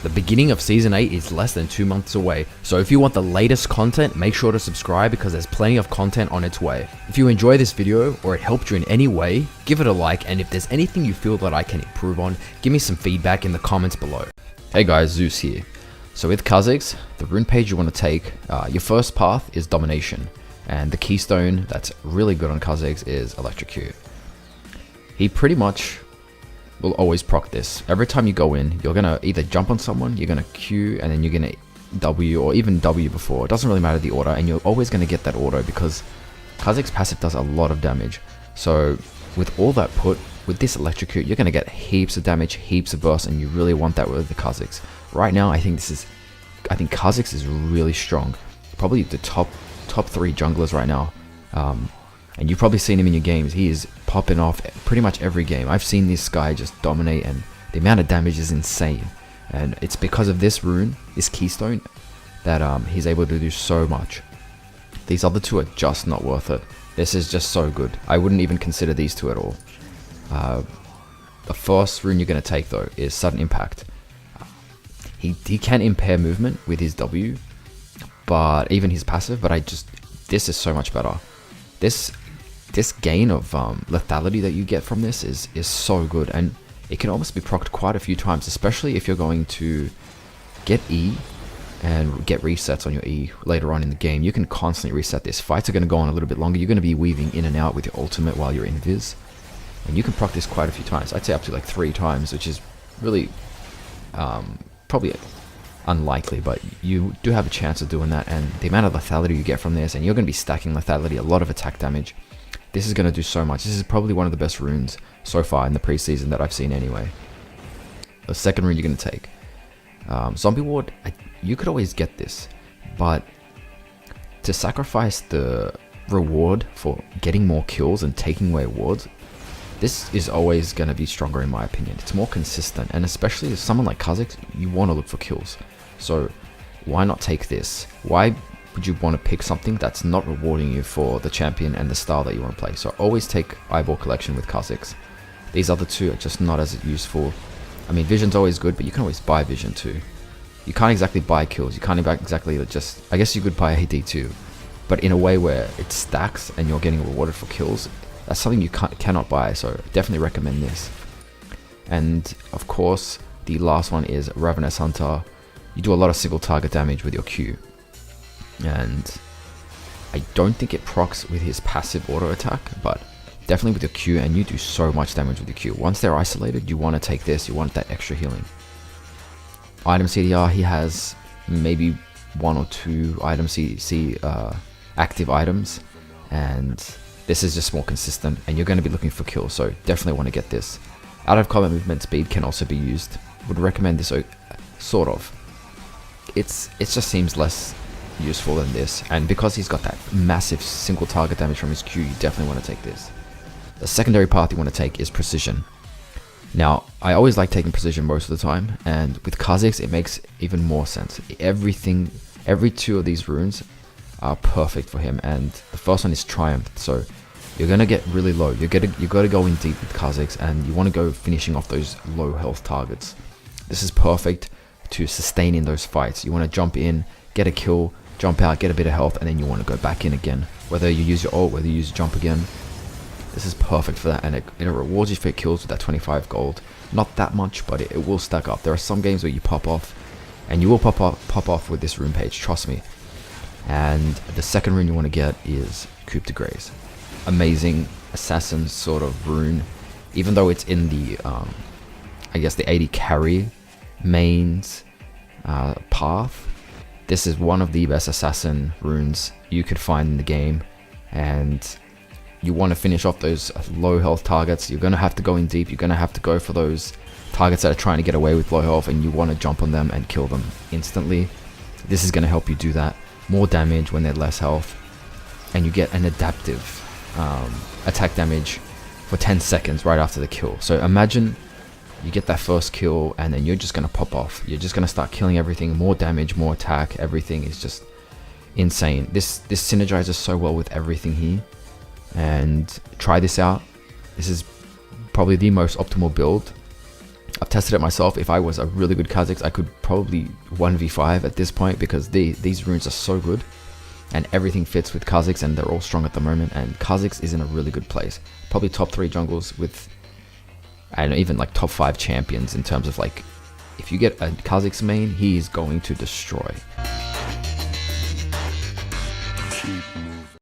The beginning of Season 8 is less than 2 months away, so if you want the latest content, make sure to subscribe because there's plenty of content on its way. If you enjoy this video or it helped you in any way, give it a like, and if there's anything you feel that I can improve on, give me some feedback in the comments below. Hey guys, Zoose here. So with KHA'ZIX, the rune page you want to take, your first path is Domination, and the keystone that's really good on KHA'ZIX is Electrocute. He pretty much will always proc this. Every time you go in, you're gonna either jump on someone, you're gonna Q, and then you're gonna W, or even W before. It doesn't really matter the order, and you're always gonna get that auto because KHA'ZIX passive does a lot of damage. So with all that put, with this Electrocute, you're gonna get heaps of damage, heaps of burst, and you really want that with the KHA'ZIX. Right now, I think KHA'ZIX is really strong. Probably the top 3 junglers right now. And you've probably seen him in your games. He is popping off pretty much every game. I've seen this guy just dominate, and the amount of damage is insane. And it's because of this rune, this keystone, that he's able to do so much. These other two are just not worth it. This is just so good. I wouldn't even consider these two at all. The first rune you're going to take though is Sudden Impact. He can impair movement with his W, but even his passive. But this is so much better. This gain of lethality that you get from this is so good, and it can almost be procced quite a few times, especially if you're going to get E and get resets on your E later on in the game. You can constantly reset this. Fights are going to go on a little bit longer. You're going to be weaving in and out with your ultimate while you're in Viz, and you can proc this quite a few times. I'd say up to like 3 times, which is really probably unlikely, but you do have a chance of doing that. And the amount of lethality you get from this, and you're going to be stacking lethality, a lot of attack damage. This is going to do so much. This is probably one of the best runes so far in the preseason that I've seen anyway. The second rune you're going to take, Zombie Ward. You could always get this, but to sacrifice the reward for getting more kills and taking away wards, this is always going to be stronger in my opinion. It's more consistent, and especially as someone like KHA'ZIX, you want to look for kills. So why not take this? Why would you want to pick something that's not rewarding you for the champion and the style that you want to play? So always take Eyeball Collection with KHA'ZIX. These other two are just not as useful. I mean, Vision's always good, but you can always buy Vision too. You can't exactly buy kills. You can't exactly just... I guess you could buy AD too, but in a way where it stacks and you're getting rewarded for kills, that's something you cannot buy. So definitely recommend this. And of course, the last one is Ravenous Hunter. You do a lot of single target damage with your Q, and I don't think it procs with his passive auto attack, but definitely with your Q, and you do so much damage with your Q. Once they're isolated, you want to take this. You want that extra healing. Item CDR, he has maybe 1 or 2 item active items, and this is just more consistent, and you're going to be looking for kills, so definitely want to get this. Out of combat movement speed can also be used. Would recommend this, sort of. It just seems less useful than this, and because he's got that massive single target damage from his Q, you definitely want to take this. The secondary path you want to take is Precision. Now, I always like taking Precision most of the time, and with KHA'ZIX it makes even more sense. Every 2 of these runes are perfect for him, and the first one is Triumph, so you're going to get really low. You got to go in deep with KHA'ZIX, and you want to go finishing off those low health targets. This is perfect to sustain in those fights. You want to jump in, get a kill, jump out, get a bit of health, and then you want to go back in again. Whether you use your ult, whether you use your jump again, this is perfect for that, and it rewards you for kills with that 25 gold. Not that much, but it will stack up. There are some games where you pop off, and you will pop off with this rune page, trust me. And the second rune you want to get is Coup de Grace. Amazing assassin sort of rune, even though it's in the I guess the 80 carry mains path. This is one of the best assassin runes you could find in the game, and you want to finish off those low health targets. You're going to have to go in deep. You're going to have to go for those targets that are trying to get away with low health, and you want to jump on them and kill them instantly. This is going to help you do that. More damage when they're less health, and you get an adaptive attack damage for 10 seconds right after the kill. So imagine you get that first kill, and then you're just going to pop off. You're just going to start killing everything. More damage, more attack. Everything is just insane. This synergizes so well with everything here. And try this out. This is probably the most optimal build I've tested it myself. If I was a really good KHA'ZIX, I could probably 1v5 at this point, because these runes are so good and everything fits with KHA'ZIX, and they're all strong at the moment, and KHA'ZIX is in a really good place. Probably top 3 jungles with, I don't know, even like top 5 champions in terms of like, if you get a KHA'ZIX main, he is going to destroy.